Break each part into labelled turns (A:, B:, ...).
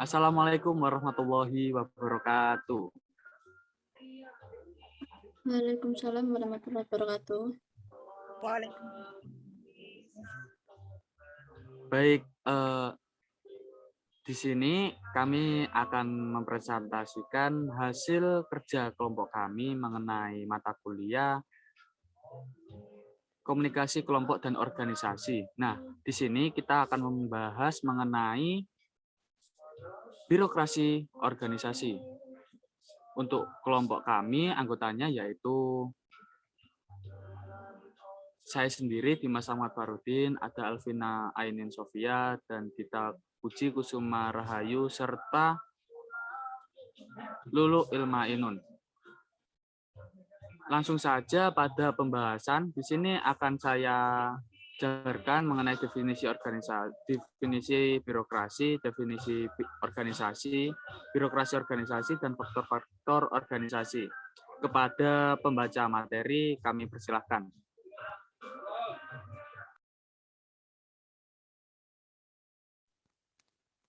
A: Assalamualaikum warahmatullahi wabarakatuh.
B: Waalaikumsalam warahmatullahi wabarakatuh.
A: Baik, di sini kami akan mempresentasikan hasil kerja kelompok kami mengenai mata kuliah komunikasi kelompok dan organisasi. Nah, di sini kita akan membahas mengenai birokrasi organisasi. Untuk kelompok kami, anggotanya yaitu saya sendiri, Dimas Ahmad Farudin, ada Alvina Ainin Sofia, dan Dita Puji Kusuma Rahayu, serta Lulu Ilma Inun. Langsung saja pada pembahasan, di sini akan saya jabarkan mengenai definisi organisasi, definisi birokrasi, definisi organisasi, birokrasi organisasi, dan faktor-faktor organisasi. Kepada pembaca materi, kami persilahkan.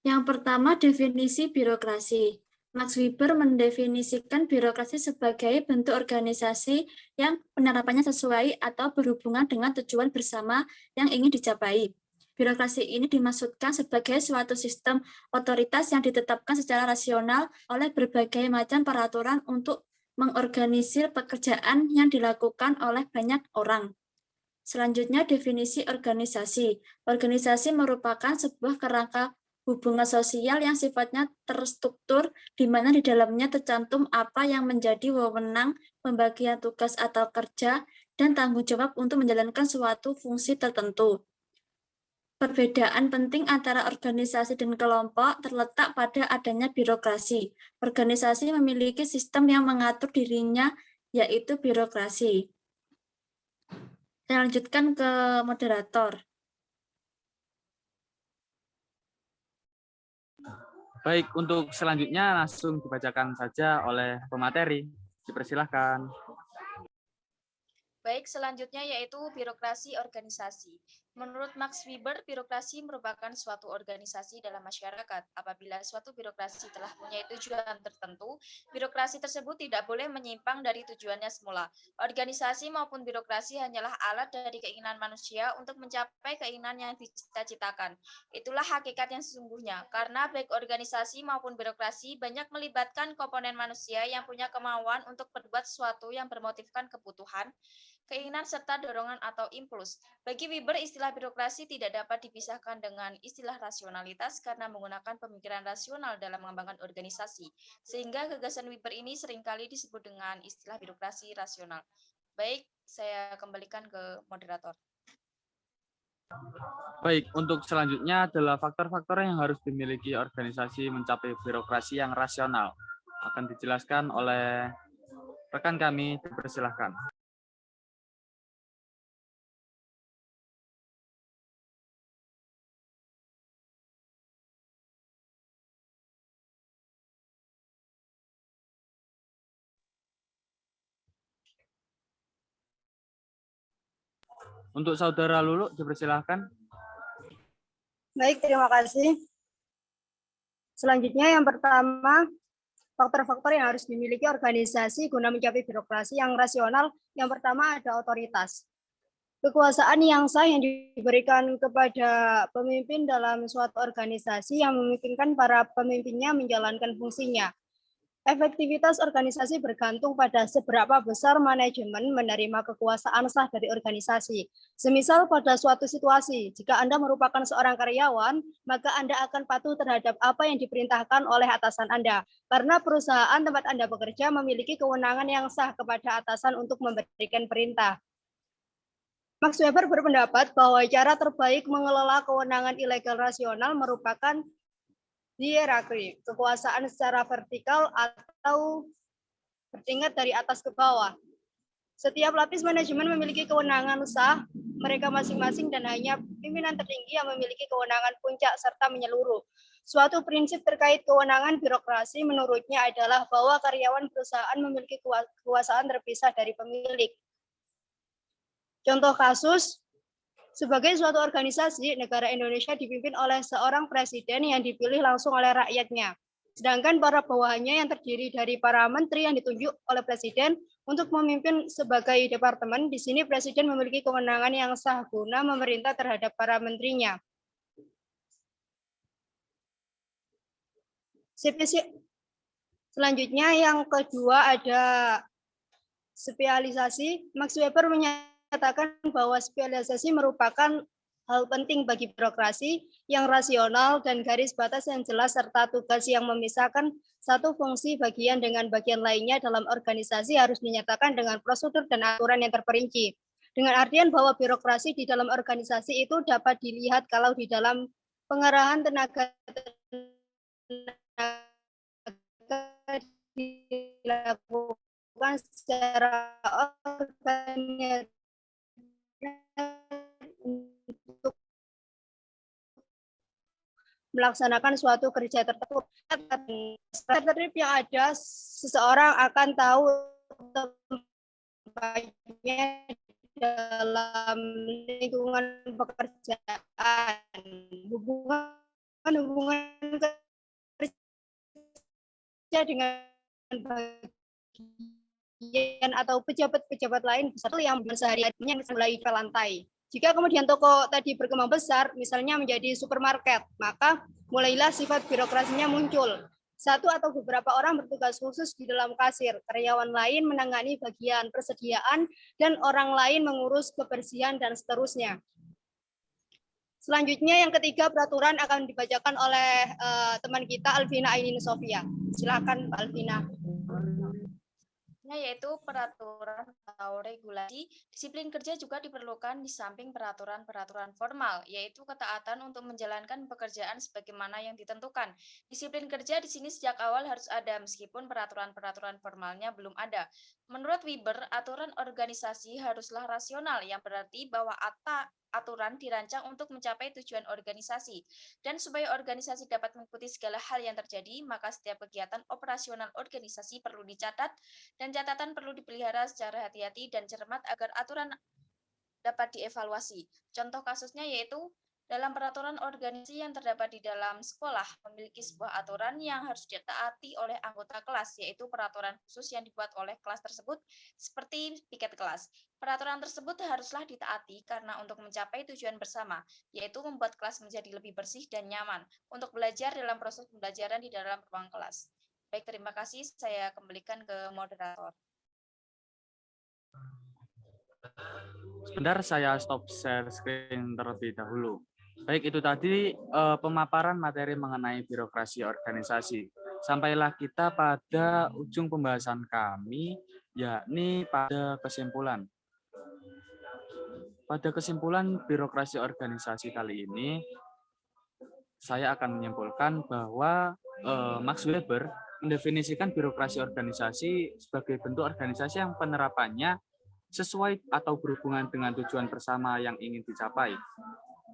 B: Yang pertama, definisi birokrasi. Max Weber mendefinisikan birokrasi sebagai bentuk organisasi yang penerapannya sesuai atau berhubungan dengan tujuan bersama yang ingin dicapai. Birokrasi ini dimaksudkan sebagai suatu sistem otoritas yang ditetapkan secara rasional oleh berbagai macam peraturan untuk mengorganisir pekerjaan yang dilakukan oleh banyak orang. Selanjutnya, definisi organisasi. Organisasi merupakan sebuah kerangka hubungan sosial yang sifatnya terstruktur, di mana di dalamnya tercantum apa yang menjadi wewenang, pembagian tugas atau kerja, dan tanggung jawab untuk menjalankan suatu fungsi tertentu. Perbedaan penting antara organisasi dan kelompok terletak pada adanya birokrasi. Organisasi memiliki sistem yang mengatur dirinya, yaitu birokrasi. Saya lanjutkan ke moderator.
A: Baik, untuk selanjutnya langsung dibacakan saja oleh pemateri. Dipersilahkan.
C: Baik, selanjutnya yaitu birokrasi organisasi. Menurut Max Weber, birokrasi merupakan suatu organisasi dalam masyarakat. Apabila suatu birokrasi telah mempunyai tujuan tertentu, birokrasi tersebut tidak boleh menyimpang dari tujuannya semula. Organisasi maupun birokrasi hanyalah alat dari keinginan manusia untuk mencapai keinginan yang dicita-citakan. Itulah hakikat yang sesungguhnya, karena baik organisasi maupun birokrasi banyak melibatkan komponen manusia yang punya kemauan untuk berbuat sesuatu yang bermotifkan kebutuhan, keinginan serta dorongan atau impuls. Bagi Weber, istilah birokrasi tidak dapat dipisahkan dengan istilah rasionalitas karena menggunakan pemikiran rasional dalam mengembangkan organisasi. Sehingga gagasan Weber ini seringkali disebut dengan istilah birokrasi rasional. Baik, saya kembalikan ke moderator.
A: Baik, untuk selanjutnya adalah faktor-faktor yang harus dimiliki organisasi mencapai birokrasi yang rasional. Akan dijelaskan oleh rekan kami, dipersilahkan. Untuk saudara Lulu, dipersilahkan.
D: Baik, terima kasih. Selanjutnya yang pertama, faktor-faktor yang harus dimiliki organisasi guna mencapai birokrasi yang rasional. Yang pertama ada otoritas. Kekuasaan yang sah yang diberikan kepada pemimpin dalam suatu organisasi yang memungkinkan para pemimpinnya menjalankan fungsinya. Efektivitas organisasi bergantung pada seberapa besar manajemen menerima kekuasaan sah dari organisasi. Semisal pada suatu situasi, jika Anda merupakan seorang karyawan, maka Anda akan patuh terhadap apa yang diperintahkan oleh atasan Anda. Karena perusahaan tempat Anda bekerja memiliki kewenangan yang sah kepada atasan untuk memberikan perintah. Max Weber berpendapat bahwa cara terbaik mengelola kewenangan ilegal rasional merupakan hierarki, kekuasaan secara vertikal atau bertingkat dari atas ke bawah. Setiap lapis manajemen memiliki kewenangan sah mereka masing-masing dan hanya pimpinan tertinggi yang memiliki kewenangan puncak serta menyeluruh. Suatu prinsip terkait kewenangan birokrasi menurutnya adalah bahwa karyawan perusahaan memiliki kekuasaan terpisah dari pemilik. Contoh kasus, Sebagai suatu organisasi, negara Indonesia dipimpin oleh seorang presiden yang dipilih langsung oleh rakyatnya. Sedangkan para bawahannya yang terdiri dari para menteri yang ditunjuk oleh presiden untuk memimpin sebagai departemen. Di sini presiden memiliki kewenangan yang sah guna memerintah terhadap para menterinya. Selanjutnya yang kedua ada spesialisasi. Max Weber menyatakan bahwa spesialisasi merupakan hal penting bagi birokrasi yang rasional dan garis batas yang jelas serta tugas yang memisahkan satu fungsi bagian dengan bagian lainnya dalam organisasi harus dinyatakan dengan prosedur dan aturan yang terperinci. Dengan artian bahwa birokrasi di dalam organisasi itu dapat dilihat kalau di dalam pengerahan tenaga dilakukan secara organik untuk melaksanakan suatu kerja tertentu. Tertib yang ada, seseorang akan tahu tempatnya dalam lingkungan pekerjaan, hubungan kerja dengan bagian atau pejabat-pejabat lain besar yang sehari-harinya mulai ke lantai. Jika kemudian toko tadi berkembang besar, misalnya menjadi supermarket, maka mulailah sifat birokrasinya muncul. Satu atau beberapa orang bertugas khusus di dalam kasir, karyawan lain menangani bagian persediaan, dan orang lain mengurus kebersihan dan seterusnya. Selanjutnya yang ketiga, peraturan akan dibacakan oleh teman kita Alvina Ainin Sofia. Silakan Mbak Alvina.
C: Yaitu peraturan atau regulasi. Disiplin kerja juga diperlukan di samping peraturan-peraturan formal, yaitu ketaatan untuk menjalankan pekerjaan sebagaimana yang ditentukan. Disiplin kerja di sini sejak awal harus ada, meskipun peraturan-peraturan formalnya belum ada. Menurut Weber, aturan organisasi haruslah rasional, yang berarti bahwa aturan dirancang untuk mencapai tujuan organisasi. Dan supaya organisasi dapat mengikuti segala hal yang terjadi, maka setiap kegiatan operasional organisasi perlu dicatat, dan catatan perlu dipelihara secara hati-hati dan cermat agar aturan dapat dievaluasi. Contoh kasusnya yaitu dalam peraturan organisasi yang terdapat di dalam sekolah memiliki sebuah aturan yang harus ditaati oleh anggota kelas, yaitu peraturan khusus yang dibuat oleh kelas tersebut seperti piket kelas. Peraturan tersebut haruslah ditaati karena untuk mencapai tujuan bersama, yaitu membuat kelas menjadi lebih bersih dan nyaman untuk belajar dalam proses pembelajaran di dalam ruang kelas. Baik, terima kasih. Saya kembalikan ke moderator.
A: Sebentar, saya stop share screen terlebih dahulu. Baik, itu tadi pemaparan materi mengenai birokrasi organisasi. Sampailah kita pada ujung pembahasan kami, yakni pada kesimpulan. Pada kesimpulan birokrasi organisasi kali ini, saya akan menyimpulkan bahwa Max Weber mendefinisikan birokrasi organisasi sebagai bentuk organisasi yang penerapannya sesuai atau berhubungan dengan tujuan bersama yang ingin dicapai.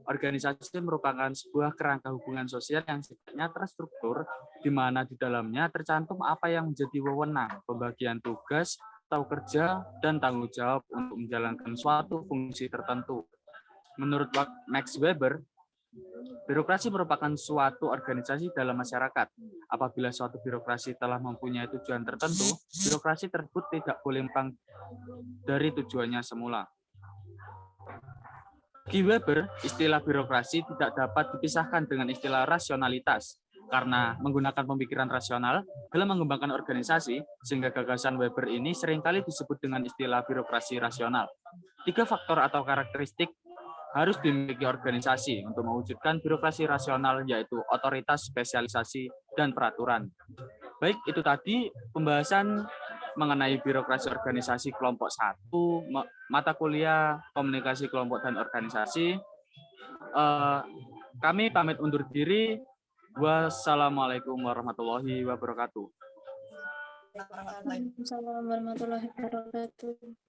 A: Organisasi merupakan sebuah kerangka hubungan sosial yang sifatnya terstruktur, di mana di dalamnya tercantum apa yang menjadi wewenang, pembagian tugas atau kerja, dan tanggung jawab untuk menjalankan suatu fungsi tertentu. Menurut Max Weber, birokrasi merupakan suatu organisasi dalam masyarakat. Apabila suatu birokrasi telah mempunyai tujuan tertentu, birokrasi tersebut tidak boleh menyimpang dari tujuannya semula. Bagi Weber, istilah birokrasi tidak dapat dipisahkan dengan istilah rasionalitas, karena menggunakan pemikiran rasional dalam mengembangkan organisasi, sehingga gagasan Weber ini seringkali disebut dengan istilah birokrasi rasional. 3 faktor atau karakteristik harus dimiliki organisasi untuk mewujudkan birokrasi rasional, yaitu otoritas, spesialisasi, dan peraturan. Baik, itu tadi pembahasan mengenai birokrasi organisasi kelompok 1, mata kuliah komunikasi kelompok dan organisasi. Kami pamit undur diri. Wassalamualaikum warahmatullahi wabarakatuh.
B: Waalaikumsalam warahmatullahi wabarakatuh.